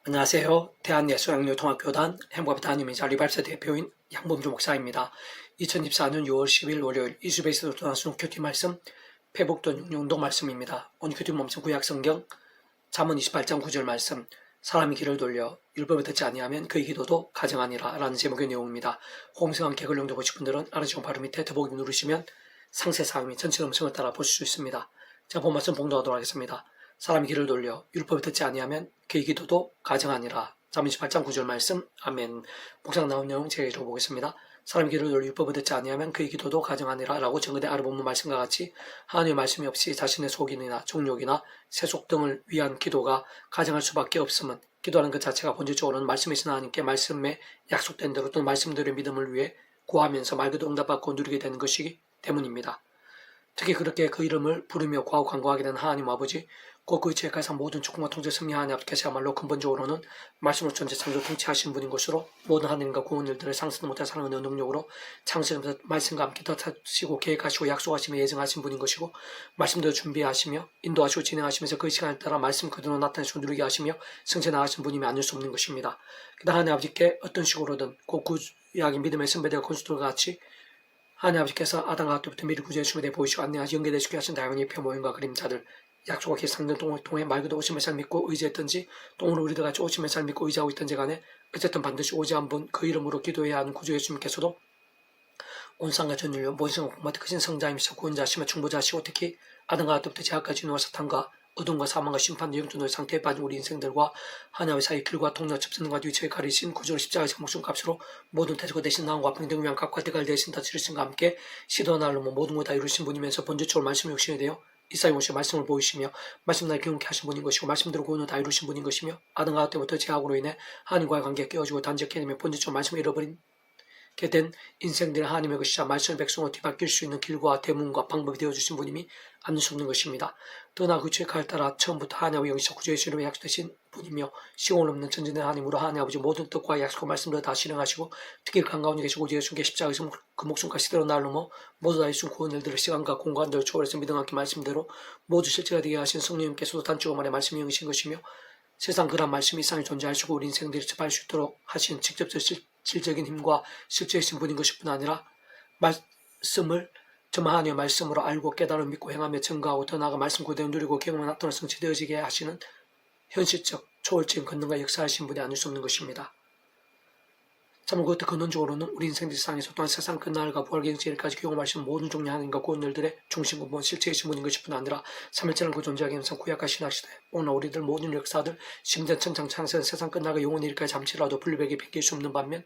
안녕하세요. 대한예수양육통합교단 행복의 담임이자 리발사 대표인 양범주 목사입니다. 2024년 6월 10일 월요일 이수베이스로 전하신 큐티 말씀 페북돈 용동 말씀입니다. 오늘 큐티 말씀 구약성경 잠언 28장 9절 말씀 사람이 길을 돌려 율법을 듣지 아니하면 그의 기도도 가증하니라 라는 제목의 내용입니다. 홍성한 개글 용도 보실 분들은 아래쪽 바로 밑에 더보기 누르시면 상세사항 및 전체 음성을 따라 보실 수 있습니다. 제가 본 말씀 봉독하도록 하겠습니다. 사람이 길을 돌려 율법을 듣지 아니하면 그의 기도도 가증하니라. 잠언 28장 9절 말씀. 아멘. 목상 나온 내용 제가 읽어보겠습니다. 사람이 길을 돌려 율법을 듣지 아니하면 그의 기도도 가증하니라 라고 정의된 아래 본문 말씀과 같이 하나님의 말씀이 없이 자신의 속인이나 정욕이나 세속 등을 위한 기도가 가증할 수밖에 없음은 기도하는 것 자체가 본질적으로는 말씀이신 하나님께 말씀에 약속된 대로 또는 말씀대로의 믿음을 위해 구하면서 말 그대로 응답받고 누리게 되는 것이기 때문입니다. 특히 그렇게 그 이름을 부르며 구하고 간구하게 된 하나님 아버지, 곧 그 지혜가상 모든 축복과 통제 승리하는 아버지께서야말로 근본적으로는 말씀으로 전체 창조 통치하신 분인 것으로 모든 하나님과 구원 일들을 상상도 못할 사랑의 능력으로 창세부터 말씀과 함께 덧하시고 계획하시고 약속하시며 예정하신 분인 것이고 말씀대로 준비하시며 인도하시고 진행하시면서 그 시간에 따라 말씀 그대로 나타내시고 누리게 하시며 승체 나가신 분임이 아닐 수 없는 것입니다. 그다음 하나님 아버지께 어떤 식으로든 곧 구약의 믿음의 선배들 건수들과 같이 하나님 아버지께서 아담과 때부터 미리 구제해 주심에 대해 보이시고 안내하시 연계되시게 하신 다양한 표 모임과 그림자들 약속과 계상된 똥을 통해 말 그대로 오심의 살 믿고 의지했던지 똥으로 우리들 같이 오심의 살 믿고 의지하고 있던지 간에 어쨌든 반드시 오지 한 분 그 이름으로 기도해야 하는 구주 예수님께서도 온 상과 전 인류 모든 생각 공마다 크신 성자이면서 구원자시며 충보자시고 특히 아담과 때부터 제약까지 누워 사탄과 어둠과 사망과 심판의 영존의 상태에 빠진 우리 인생들과 하나님의 사이 길과 통로 접선과 뒤처에 가리신 구주로 십자가에서 목숨 값으로 모든 태조가 대신 나온 과평 등을 위한 각과 대가를 대신 다 치르신과 함께 시도와 날로 모든 것 다 이루신 분이면서 본질적으로 말씀이 육신이 되어 이사이 오시 말씀을 보이시며 말씀 날 경험케 하신 분인 것이고 말씀대로 구원을 다 이루신 분인 것이며 아담과 때부터 제약으로 인해 하나님과의 관계가 깨어지고 단절케 되며 본질적으로 말씀을 잃어버린 된 인생들의 하나님의 것이자 말씀의 백성으로 뒤바뀔 수 있는 길과 대문과 방법이 되어주신 분임이 아닐 수 없는 것입니다. 떠나 그 죄칼 따라 처음부터 하나님의 영이시자 구주의 이름에 약속되신 분이며 시공을 없는 전진의 하나님으로 하나님 아버지 모든 뜻과 약속과 말씀들을 다 실행하시고 특히 그 한가운데 계시고 예수님께 십자가에서 그 목숨까지 시대로 날로모 모두 다 예수 구원 일들을 시간과 공간들을 초월해서 믿음함께 말씀대로 모두 실제가 되게 하신 성령님께서도 단축만의 말씀이 영이신 것이며 세상 그런 말씀이 이상이 존재하시고 우리 인생들이 접할 수 있도록 하신 직접적 실질적인 힘과 실제이신 분인 것일 뿐 아니라 말씀을 정말 하나님의 말씀으로 알고 깨달아 믿고 행하며 증거하고 더 나아가 말씀 그대로 누리고 경험을 나타나 성취되어지게 하시는 현실적 초월적인 권능과 역사하신 분이 아닐 수 없는 것입니다. 참으로 그것도 근원적으로는 우리 인생들 세상에서 또한 세상 끝날과 부활경제일까지 경험하신 모든 종류 하나님과 구원들의 중심 근본 실체이신 분인 것일 뿐 아니라 3일째는 그 존재하기 위해서 구약하신 하시되 오늘 우리들 모든 역사들 심전 천장 창세 세상 끝날과 영원 일까지 잠시라도 분리백이 베낄 수 없는 반면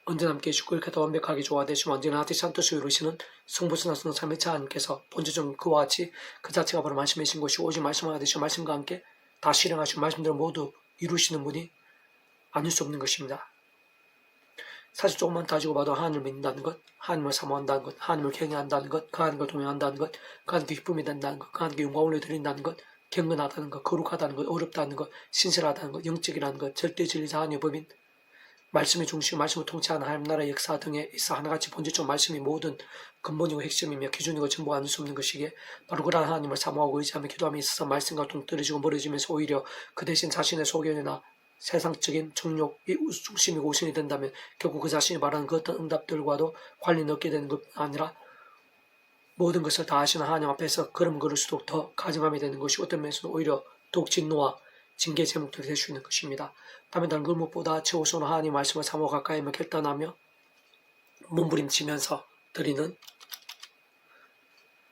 언제나 함께 해주시고 이렇게 더 완벽하게 조화되시고 언제나 하듯이 뜻을 이루시는 성부스나스는 3일째 하나님께서 본질적인 그와 같이 그 자체가 바로 말씀이신 것이고 오직 말씀을 하듯이 말씀과 함께 다 실행하시고 말씀대로 모두 이루시는 분이 아닐 수 없는 것입니다. 사실 조금만 따지고 봐도 하나님을 믿는다는 것, 하나님을 사모한다는 것, 하나님을 경외한다는 것, 그 하나님과 동행한다는 것, 그 하나님께 기쁨이 된다는 것, 그 하나님께 영광을 올려드린다는 것, 경건하다는 것, 거룩하다는 것, 어렵다는 것, 신실하다는 것, 영적이라는 것, 절대 진리자 하나님의 법인 말씀의 중심, 말씀을 통치하는 하나님 나라의 역사 등에 있어 하나같이 본질적 말씀이 모든 근본이고 핵심이며 기준이고 전부가 아닐 수 없는 것이기에 바로 그러한 하나님을 사모하고 의지하며 기도함에 있어서 말씀과 동떨어지고 멀어지면서 오히려 그 대신 자신의 소견이나 세상적인 정욕이 중심이고 우선이 된다면 결국 그 자신이 말하는 그 어떤 응답들과도 관련이 없게 되는 것 아니라 모든 것을 다 하시는 하나님 앞에서 걸을수록 더 가증함이 되는 것이 어떤 면에서는 오히려 더욱 진노와 징계의 제목들이 될 수 있는 것입니다. 다만 다른 그 무엇보다 최우선 하나님 말씀을 사모 가까이며 결단하며 몸부림치면서 드리는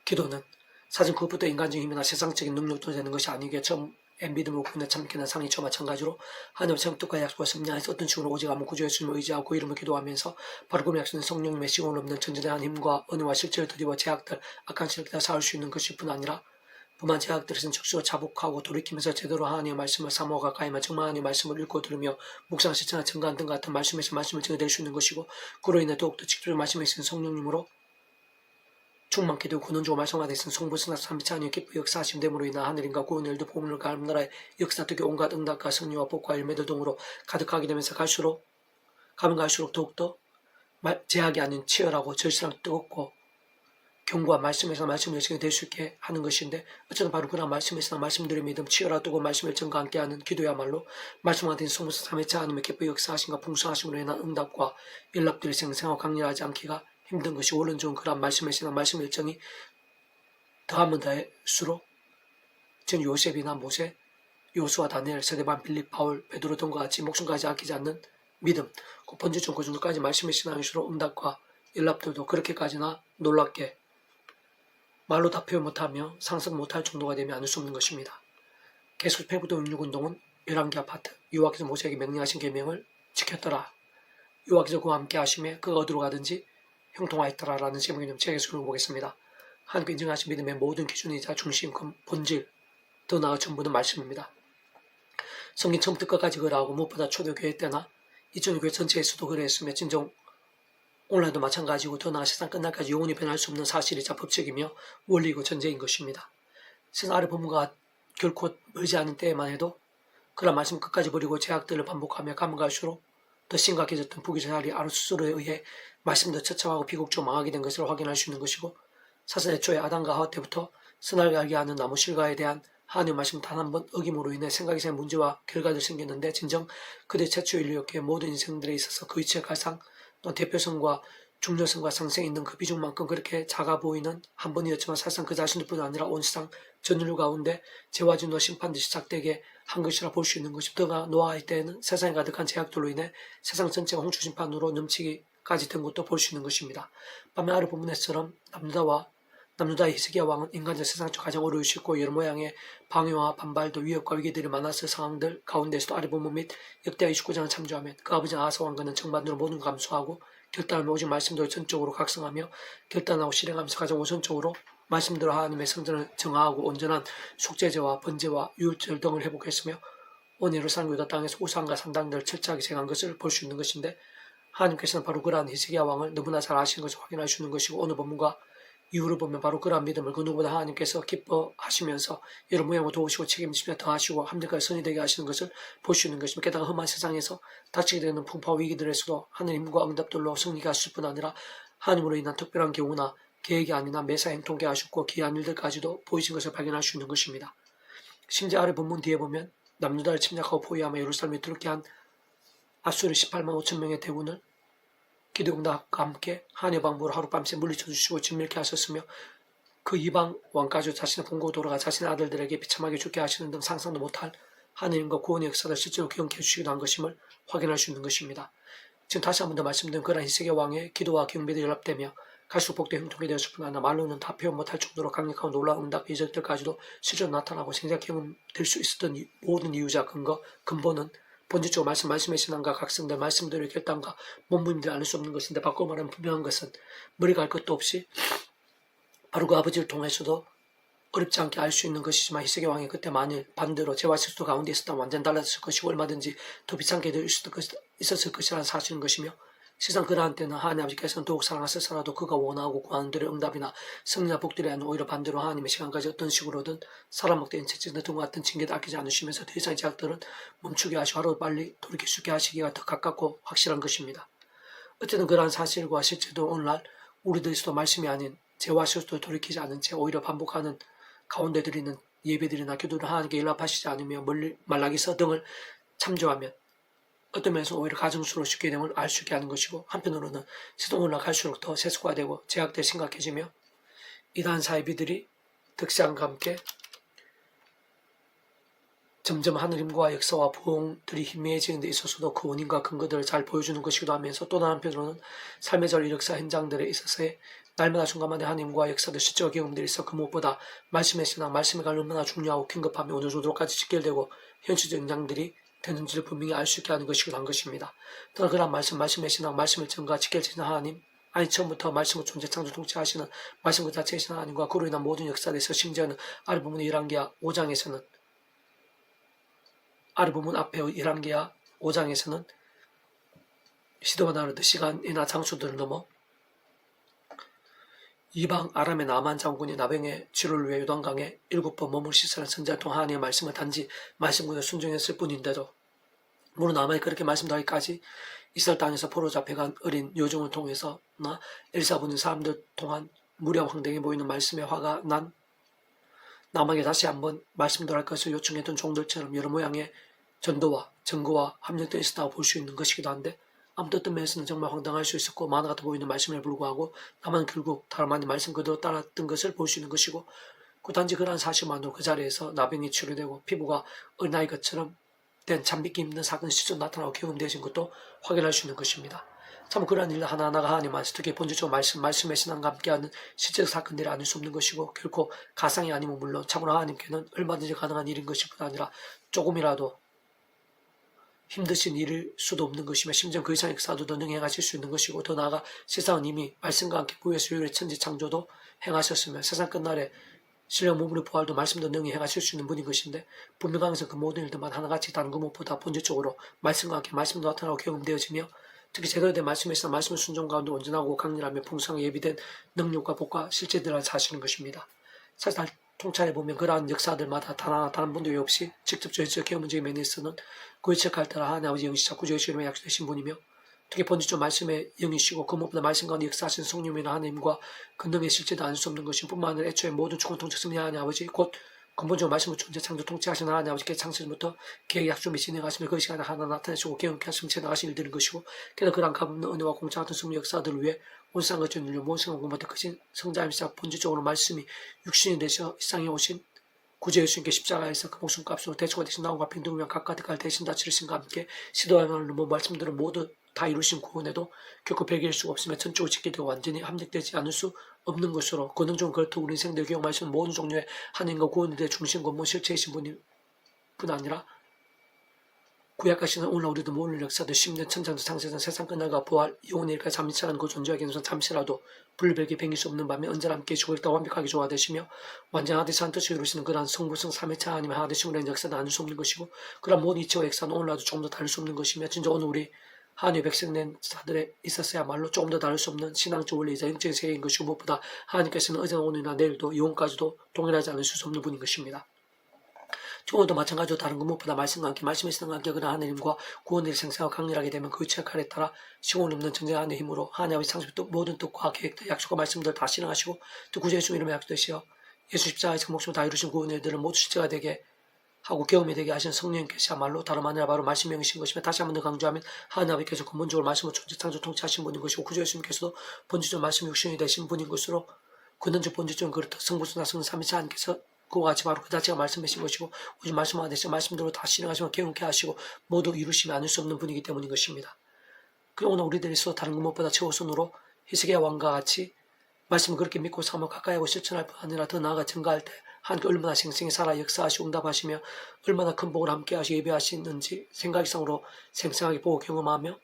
기도는 사실 그것부터 인간적인 힘이나 세상적인 능력도 되는 것이 아니기에 처음 믿음으로 구원에 참기는 상이처 마찬가지로 하나님의 성뜻과 약속과 승리하여서 어떤 식으로 오직 아무 구주 예수님을 의지하고 그 이름을 기도하면서 바로 그 약속은 성령님의 시공을 없는 전진대한 힘과 은혜와 실체를 드리고 제약들 악한 실력들 쌓을 수 있는 것일 뿐 아니라 그만 제약들에서는 적시로 자복하고 돌이키면서 제대로 하나님의 말씀을 사모하 가까이만 정말 하나님의 말씀을 읽고 들으며 묵상 실천과 증거한 등 같은 말씀에서 말씀을 증거될 수 있는 것이고 그로 인해 더욱더 직접 말씀에 있는 성령님으로 충만케 되고 근원적으로 말씀하되 있는 성부스나 삼위차 하나님의 기쁘 역사하심 됨으로 인한 하늘인과 구원의 일도 복음을 가는 나라의 역사 특히 온갖 응답과 승리와 복과 열매들 등으로 가득하게 되면서 가면 갈수록 더욱더 제약이 아닌 치열하고 절실하고 뜨겁고 경고와 말씀에서 말씀 열정이 될 수 있게 하는 것인데 어쨌든 바로 그런 말씀에서 말씀드린 믿음 치열하 뜨고 말씀 열정과 함께하는 기도야말로 말씀과 같은 성부서 3회차 하나님의 기뻐 역사하심과 풍성하심으로 인한 응답과 연락들이 생생하고 강렬하지 않기가 힘든 것이 옳은 좋은 그런 말씀에서 말씀 열정이 더하면 더할수록 전 요셉이나 모세, 요수와 다니엘, 스데반, 빌립, 바울, 베드로 등과 같이 목숨까지 아끼지 않는 믿음, 그 번지중 그 정도까지 말씀의 신앙일수록 응답과 연락들도 그렇게까지나 놀랍게 말로 다 표현 못하며 상상 못할 정도가 되면 않을 수 없는 것입니다. 계속 페북도 66운동은 열왕기 아파트 여호와께서 모세에게 명령하신 계명을 지켰더라. 여호와께서 그와 함께 하심에 그가 어디로 가든지 형통하였더라 라는 제목의 좀 책에서 읽어보겠습니다. 하나님께 인정하신 믿음의 모든 기준이자 중심, 본질, 더 나아 전부는 말씀입니다. 성경 처음부터 끝까지 그러하고 무엇보다 초대교회 때나 이전 교회 전체에서도 그랬으며 진정 오늘날도 마찬가지고 더 나아 세상 끝날까지 영원히 변할 수 없는 사실이자 법칙이며 원리이고 전제인 것입니다. 세상 아래 본문과 결코 멀지 않은 때에만 해도 그런 말씀 끝까지 버리고 제약들을 반복하며 가면 갈수록 더 심각해졌던 부기자리 아루스스로에 의해 말씀도 처참하고 비극적으로 망하게 된 것을 확인할 수 있는 것이고 사실 애초에 아담과 하와 때부터 선악을 알게 하는 나무 실과에 대한 하나님의 말씀 단 한 번 어김으로 인해 생각이 생 문제와 결과들 생겼는데 진정 그들 최초 인류였기에 모든 인생들에 있어서 그 이치의 가상 또 대표성과 중요성과 상승이 있는 그 비중만큼 그렇게 작아 보이는 한 번이었지만 사실상 그 자신들뿐 아니라 온 세상 전 인류 가운데 죄와 진노와 심판도 시작되게 한 것이라 볼 수 있는 것이 더가 노아의 때에는 세상에 가득한 제약들로 인해 세상 전체가 홍수 심판으로 넘치기까지 된 것도 볼 수 있는 것입니다. 반면 아래 본문에처럼 남유다의 히스기야 왕은 인간적 세상적 가장 어려울 수 있고 여러 모양의 방해와 반발도 위협과 위기들이 많았을 상황들 가운데서도 아래 본문 및 역대하 29장을 참조하면 그 아버지 아하스 왕과는 정반대로 모든 감수하고 결단하며 오직 말씀대로 전적으로 각성하며 결단하고 실행하면서 가장 우선적으로 말씀대로 하나님의 성전을 정화하고 온전한 속죄제와 번제와 유월절 등을 회복했으며 온 예루살렘 유다 땅에서 우상과 산당들을 철저하게 제거한 것을 볼 수 있는 것인데 하나님께서는 바로 그러한 히스기야 왕을 너무나 잘 아시는 것을 확인할 수 있는 것이고 오늘 본문과 이유를 보면 바로 그러한 믿음을 그 누구보다 하나님께서 기뻐하시면서 여러 모양을 도우시고 책임지며 더하시고 함정까지 선이 되게 하시는 것을 볼 수 있는 것입니다. 게다가 험한 세상에서 닥치게 되는 풍파와 위기들에서도 하느님과 응답들로 승리가 하실 뿐 아니라 하나님으로 인한 특별한 경우나 계획이 아니나 매사 행통케 하셨고 기이한 일들까지도 보이신 것을 발견할 수 있는 것입니다. 심지어 아래 본문 뒤에 보면 남유다를 침략하고 포위하며 예루살렘에 들게 한 아수르 18만 5천 명의 대군을 기드온과 함께 한여 방부로 하룻밤새 물리쳐 주시고 진멸케 하셨으며 그 이방 왕까지 자신의 본고 돌아가 자신의 아들들에게 비참하게 죽게 하시는 등 상상도 못할 하느님과 구원의 역사를 실제로 경험해 주시기도 한 것임을 확인할 수 있는 것입니다. 지금 다시 한 번 더 말씀드린 그러한 히스기야 왕의 기도와 경배도 연합되며 갈수록 복도 형통이 되었을 뿐 아니라 말로는 다 표현 못할 정도로 강력하고 놀라운 응답 이적들까지도 실제로 나타나고 생각 경험될 수 있었던 모든 이유자 근본은 본질적으로 말씀의 신앙과 각성된 말씀들의 결단과 몸부림들이 않을 수 없는 것인데 바꿔 말하면 분명한 것은 머리가 할 것도 없이 바로 그 아버지를 통해서도 어렵지 않게 알 수 있는 것이지만 히스기야 왕이 그때 만일 반대로 죄와 실수 가운데 있었다면 완전 달라졌을 것이고 얼마든지 더 비참게 있었을 것이라는 사실인 것이며 세상 그러한 때는 하나님 아버지께서는 더욱 사랑하셔서라도 그가 원하고 구하는 들의 응답이나 승리나 복들이 아닌 오히려 반대로 하나님의 시간까지 어떤 식으로든 사람 먹된 채찍 등과 같은 징계도 아끼지 않으시면서 더 이상의 제약들은 멈추게 하시고 하루 빨리 돌이킬 수 있게 하시기가 더 가깝고 확실한 것입니다. 어쨌든 그러한 사실과 실제도 오늘날 우리들에서도 말씀이 아닌 죄와 실수도 돌이키지 않은 채 오히려 반복하는 가운데 드리는 예배들이나 기도를 하나님께 연락하시지 않으며 말라기서 등을 참조하면 어떤 면에서 오히려 가증스러워 쉽게 됨을 알 수 있게 하는 것이고 한편으로는 시동 올라갈수록 더 세속화되고 제약들이 심각해지며 이러한 사이비들이 득세함과 함께 점점 하느님과 역사와 부흥들이 희미해지는 데 있어서도 그 원인과 근거들을 잘 보여주는 것이기도 하면서 또 다른 한편으로는 삶의 전 역사 현장들에 있어서의 날마다 순간마다 하나님과 역사들 실제와 경험들이 있어 그 무엇보다 말씀의 신앙, 말씀의 갈 얼마나 중요하고 긴급하며 어느 정도까지 직결되고 현실적 현장들이 되는지를 분명히 알 수 있게 하는 것이기도 한 것입니다. 또한 그러한 말씀의 신앙, 말씀의 정과 직결되는 하나님, 아니 처음부터 말씀을 존재 창조 통치하시는 말씀 그 자체이신 하나님과 그로 인한 모든 역사에서 심지어는 아래 부분 1한기야 5장에서는 아래 부분 앞에 1한기야 5장에서는 시도가 나르듯 시간이나 장소들을 넘어 이방 아람의 나만 장군이 나병의 치료를 위해 요단강에 7번 몸을 씻으라는 선지자를 통한 하나님의 말씀을 단지 말씀군에 순종했을 뿐인데도 물론 나만이 그렇게 말씀하기까지 이스라엘 땅에서 포로 잡혀간 어린 요정을 통해서나 엘사분인 사람들 통한 무려 황당해 보이는 말씀에 화가 난 남에게 다시 한번 말씀드릴 것을 요청했던 종들처럼 여러 모양의 전도와 증거와 합력도 있었다고 볼 수 있는 것이기도 한데, 아무튼 어떤 면에서는 정말 황당할 수 있었고 만화 같아 보이는 말씀에 불구하고 남은 결국 다름 아닌 말씀 그대로 따랐던 것을 볼 수 있는 것이고, 그 단지 그러한 사실만으로 그 자리에서 나병이 치료되고 피부가 어린아이 것처럼 된 참 믿기 힘든 사건이 실제 나타나고 경험되어진 것도 확인할 수 있는 것입니다. 참 그러한 일 하나하나가 하나님 안에서 특히 본질적으로 말씀의 신앙과 함께하는 실제적 사건들이 아닐 수 없는 것이고, 결코 가상이 아니면 물론 참으로 하나님께는 얼마든지 가능한 일인 것일 뿐 아니라 조금이라도 힘드신 일일 수도 없는 것이며, 심지어 그 이상의 역사도 더 행하실 수 있는 것이고, 더 나아가 세상은 이미 말씀과 함께 부에서 요일의 천지 창조도 행하셨으며 세상 끝날에 신령 몸으로 부활도 말씀도 능히 행하실 수 있는 분인 것인데, 분명하면서 그 모든 일들만 하나같이 다른 것 무엇보다 본질적으로 말씀과 함께 말씀도 나타나고 경험되어지며, 특히 제대로 된 말씀에서 말씀의 순종 가운데 온전하고 강렬하며 풍성하게 예비된 능력과 복과 실제들을 사시는 것입니다. 사실 통찰해 보면 그러한 역사들마다 단 하나 다른 분도 없이 직접 저희적 경험적인 면에서는 그 위치할 따라 하나님 아버지 영시자 구조의 이름에 약속되신 분이며, 특히 본질적 말씀의 영이시고 그 무엇보다 말씀 가운데 역사하신 성령이나 하나님과 근능의 실제도 알 수 없는 것인 뿐만 아니라 애초에 모든 주권 통치성이 하나님 아버지 곧 근본적으로 말씀을 존재 창조 통치하신 하나님 아버지께 창세전부터 계획 약속이 진행하시며 그 시간에 하나 나타내시고 계획케 하시며 지나가신 일들인 것이고, 게다가 그러한 값없는 은혜와 공짜 같은 승리 역사들을 위해 온 세상과 전율 모든 공부한테 크신 성자임시자 본질적으로 말씀이 육신이 되셔 이 세상에 오신 구제 예수님께 십자가에서 그 목숨값으로 대초가 되신 나무가 빈둥을 위한 각각 대신 다 치르신과 함께 시도하는 말씀들은 모두 다 이루신 구원에도 결코 배기일 수가 없으며 전적으로 짓게 되고 완전히 함력되지 않을 수 없는 것으로, 권능적으로 그렇다고 우리 인생들 경험하시는 모든 종류의 하나님과 구원에 대해 중심 권모 실체이신 분뿐 아니라 구약하시는 오늘 우리도 모르는 역사도 10년 천장도 창세전 세상 끝날과 부활 영혼의 일까지 잠시라는 그 존재하기 위해서 잠시라도 불별게 뱅길 수 없는 밤에 언제나 함께 주고 있다 완벽하게 조화되시며 완전하듯이 한 뜻을 이루시는 그러한 성불성 삼위차 하나님의 하나되심으로 역사는 아닐 수 없는 것이고, 그러한 모든 이치와 역사는 오늘날도 조금 더 다를 수 없는 것이며, 진짜 오늘 우리 하나님의 백성된 자들에 있었어야말로 조금 더 다를 수 없는 신앙적 원리이자 영적인 세계인 것이고, 무엇보다 하나님께서는 어제나 오늘이나 내일도 영혼까지도 동일하지 않으실 수 없는 분인 것입니다. 오늘도 마찬가지로 다른 것 무엇보다 말씀과 함께 말씀의 신앙과 함께 그런 하나님과 구원을 생생하고 강렬하게 되면 그 위치의 칼에 따라 시공을 없는 전쟁 하나님의 힘으로 하나님의 창조 모든 뜻과 계획, 약속과 말씀들을 다 실행하시고, 또 구주 예수 이름의 약속되시어 예수 십자가에서 목숨을 다 이루신 구원의 일들을 모두 실제가 되게 하고 경험이 되게 하신 성령님께서야말로 다름 아니라 바로 말씀이 영이신 것이며, 다시 한 번 더 강조하면 하나님 아버지께서 근본적으로 말씀을 존재 창조 통치하신 분인 것이고, 구주 예수님께서도 본질적으로 말씀이 육신이 되신 분인 것으로 근원적 본질적인 그렇다 성부수나 성삼위일체 하나님께서 그와 같이 바로 그 자체가 말씀이신 것이고, 오직 말씀하는 대신 말씀대로 다 실행하시며 경험케 하시고 모두 이루시면 않을 수 없는 분이기 때문인 것입니다. 그리고 오늘 우리들이 있어 다른 것 무엇보다 최우선으로 히스기야 왕과 같이 말씀을 그렇게 믿고 삼아 가까이 하고 실천할 뿐 아니라 더 나아가 증가할 때 하나님께 얼마나 생생히 살아 역사하시고 응답하시며 얼마나 큰 복을 함께 하시고 예배하시는지 생각 이상으로 생생하게 보고 경험하며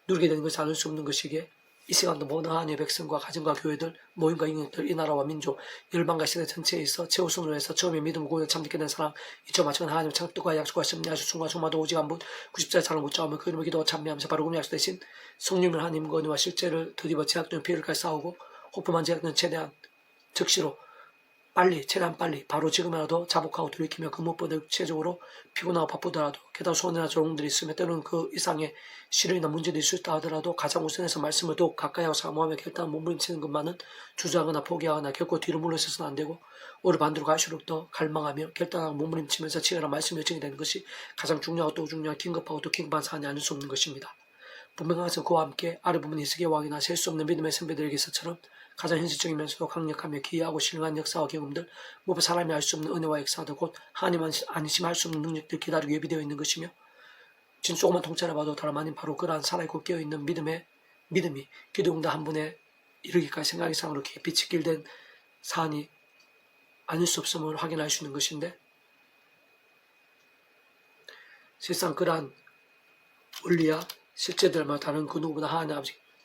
누리게 되는 것을 알을 수 없는 것이기에, 이 시간도 모든 하나님의 백성과 가정과 교회들, 모임과 인격들, 이 나라와 민족, 열방과 시대 전체에 있어 최우선으로 해서 처음에 믿음, 구원을 참듣게 된 사람, 이처 마치는 하나님의 창뜻과 약속과 섭리하시고 충과 충마도 오직 한 분, 90자의 사랑을 못 잡으며 그 이름을 기도와 찬미하면서 바로 그 약속 대신 성령의 하나님과 은혜와 실제를 드디어 제약된 피해를까지 싸우고 호프만 제약된 최대한 즉시로 최대한 빨리 바로 지금이라도 자복하고 돌이키며 그 무엇보다 육체적으로 피곤하고 바쁘더라도 게다가 소원이나 조롱들이 있으며 때로는 그 이상의 시련이나 문제도 있을 때 하더라도 가장 우선해서 말씀을 더욱 가까이 하고 사모하며 결단 몸부림치는 것만은 주저하거나 포기하거나 결코 뒤로 물러서서는 안 되고, 오늘 반대로 갈수록 더 갈망하며 결단하고 몸부림치면서 치열한 말씀 요청이 되는 것이 가장 중요하고 또 중요한 긴급하고 또 긴급한 사안이 아닐 수 없는 것입니다. 분명한 것은 그와 함께 아래 부분 히스기야 왕이나 셀 수 없는 믿음의 선배들에게서처럼 가장 현실적이면서도 강력하며 기이하고 신령한 역사와 경험들, 무엇 사람이 알 수 없는 은혜와 역사들, 곧 하나님 안심할 수 없는 능력들 기다리고 예비되어 있는 것이며, 진짜 조금만 통찰해봐도 다름 아닌 바로 그러한 살아있고 깨어있는 믿음이 기도응답 한 분에 이르기까지 생각 이상으로 깊이 직결된 사안이 아닐 수 없음을 확인할 수 있는 것인데, 실상 그러한 원리야 실제들만 다른 그 누구보다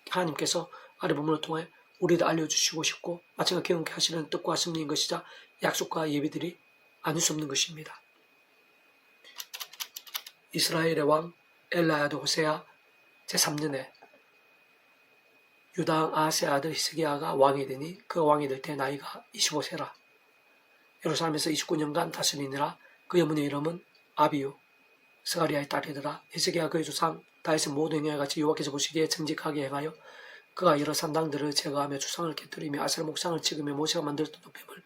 하나님께서 아래 부분을 통해 우리를 알려주시고 싶고 마찬가지 경험케 하시는 뜻과 승리인 것이자 약속과 예비들이 아닐 수 없는 것입니다. 이스라엘의 왕 엘라야드 호세아 제3년에 유다 아하스의 아들 히스기야가 왕이 되니 그 왕이 될 때 나이가 25세라. 예루살렘에서 29년간 다스리니라. 그 어머니의 이름은 아비유, 스가리아의 딸이더라. 히스기야 그의 조상 다윗의 모든 행위와 같이 여호와께서 보시기에 정직하게 행하여 그가 여러 산당들을 제거하며 주상을 깨뜨리며 아세라 목상을 찍으며 모세가 만들었던 도뱀을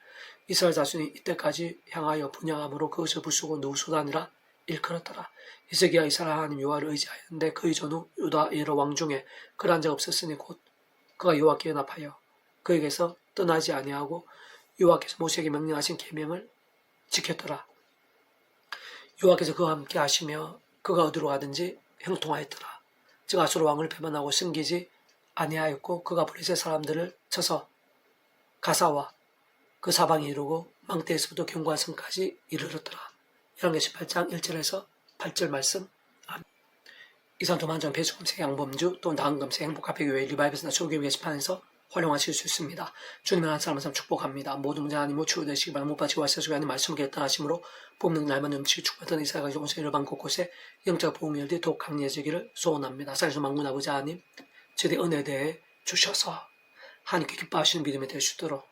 이스라엘 자손이 이때까지 향하여 분양함으로 그것을 부수고 누수다니라 일컬었더라. 히스기야 이스라엘 하나님 여호와를 의지하였는데 그의 전후 유다 여러 왕 중에 그러한 자가 없었으니 곧 그가 여호와께 연합하여 그에게서 떠나지 아니하고 여호와께서 모세에게 명령하신 계명을 지켰더라. 여호와께서 그와 함께 하시며 그가 어디로 가든지 형통하였더라. 즉 아수르 왕을 배반하고 숨기지 아니하였고 그가 블레셋 사람들을 쳐서 가사와 그 사방에 이르고 망대에서부터 견고한 성까지 이르렀더라. 열왕기 18장 1절에서 8절 말씀. 이상 도만전 배수금색 양범주 또 나은금색 행복카페교회 리바이브스나 조교회 게시판에서 활용하실 수 있습니다. 주님의 한 사람 축복합니다. 모든 문제 아니면 치유되시기 바랍니다. 못 받치고 하시고 하나님 말씀을 결단하심으로 뽑는 날만 음식이 축복받던 이사가 온세 일반 곳곳에 영적 보험이 열되 더욱 강리해지기를 소원합니다. 살아서 만군 아버지 하나님 저희 은혜에 대해 주셔서 하나님께 기뻐하시는 믿음이 될 수 있도록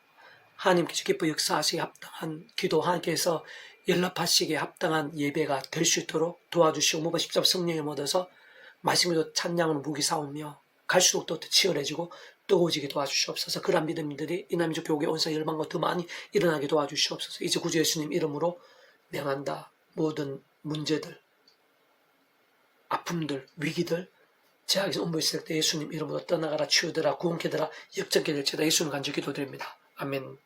하나님께서 기뻐 역사하시기에 합당한 기도 하나님께서 연락하시기에 합당한 예배가 될 수 있도록 도와주시고 모바 십자가 성령을 얻어서 말씀으로 찬양으로 무기 싸우며 갈수록 더 치열해지고 뜨거워지게 도와주시옵소서. 그런 믿음들이 이남민족 교회 온상 열방과 더 많이 일어나게 도와주시옵소서. 이제 구주 예수님 이름으로 명한다. 모든 문제들, 아픔들, 위기들 제약에서 온부 있을 때 예수님 이름으로 떠나가라 치유되라 구원케 되라 역전케 될지다 예수님 간절 기도드립니다. 아멘.